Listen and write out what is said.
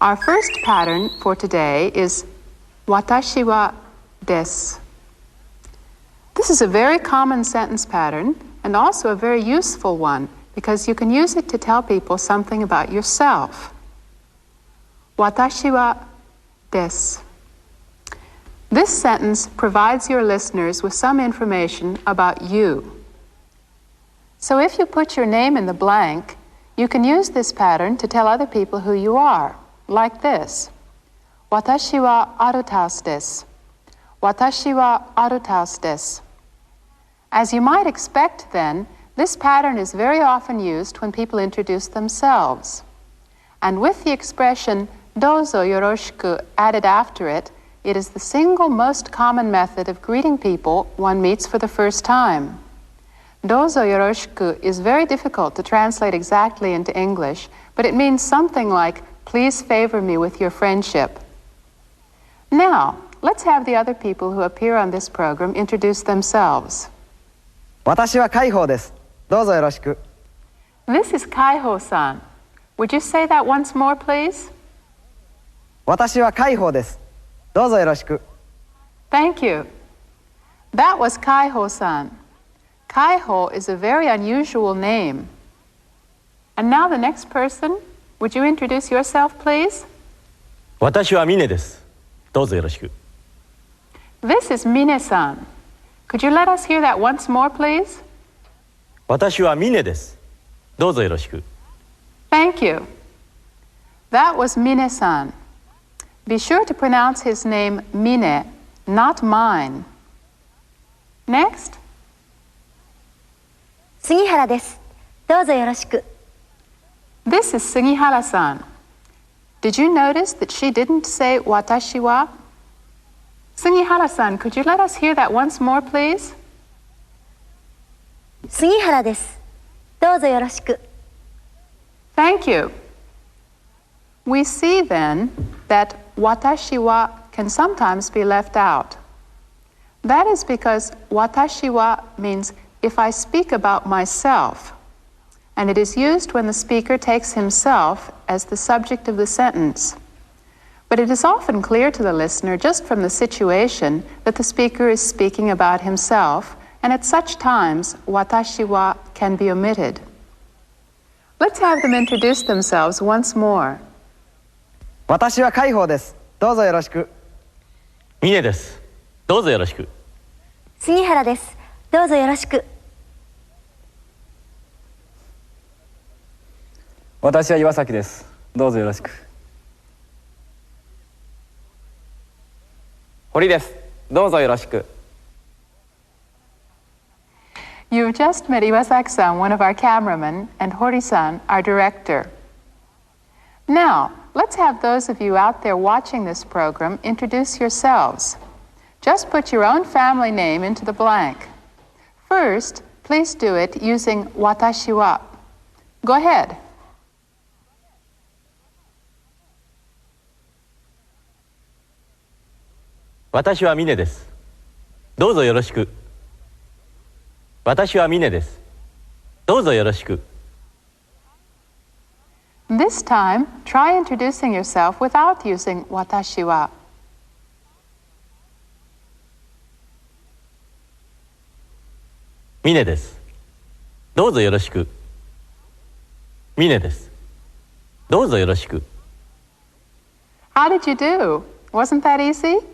Our first pattern for today is watashi wa desu. This is a very common sentence pattern and also a very useful one because you can use it to tell people something about yourself. Watashi wa desu. This sentence provides your listeners with some information about you. So if you put your name in the blank, you can use this pattern to tell other people who you are, like this. Watashi wa arutasu desu. Watashi wa arutasu desu. As you might expect then, this pattern is very often used when people introduce themselves. And with the expression Douzo, yoroshiku added after it, it is the single most common method of greeting people one meets for the first time. Douzo, yoroshiku is very difficult to translate exactly into English, but it means something like, please favor me with your friendship. Now, let's have the other people who appear on this program introduce themselves. 私は海宝です。どうぞよろしく。This is Kaiho-san. Would you say that once more, please? 私は海宝です。どうぞよろしく。Thank you. That was Kaiho-san. Kaiho is a very unusual name. And now the next person. Would you introduce yourself, please? 私はミネです。どうぞよろしく。This is Mine-san. Could you let us hear that once more, please? 私はミネです。どうぞよろしく。Thank you. That was Mine-san. Be sure to pronounce his name Mine, not mine. Next. 杉原です。どうぞよろしく。This is Sugihara-san. Did you notice that she didn't say watashi wa? Sugihara-san, could you let us hear that once more, please? 杉原です。どうぞよろしく。Thank you. We see then that watashi wa can sometimes be left out. That is because watashi wa means if I speak about myself, and it is used when the speaker takes himself as the subject of the sentence. But it is often clear to the listener just from the situation that the speaker is speaking about himself, and at such times, watashi wa can be omitted. Let's have them introduce themselves once more. 私は海宝です。どうぞよろしく。ミネです。どうぞよろしく。杉原です。どうぞよろしく。私は岩崎です。どうぞよろしく。堀です。どうぞよろしく。You've just met Iwasaki-san, one of our cameramen, and Hori-san, our director. Now, let's have those of you out there watching this program introduce yourselves. Just put your own family name into the blank. First, please do it using watashi wa. Go ahead. 私はミネです。どうぞよろしく。私はミネです。どうぞよろしく。This time, try introducing yourself without using watashi wa. ミネです。どうぞよろしく。ミネです。どうぞよろしく。How did you do? Wasn't that easy?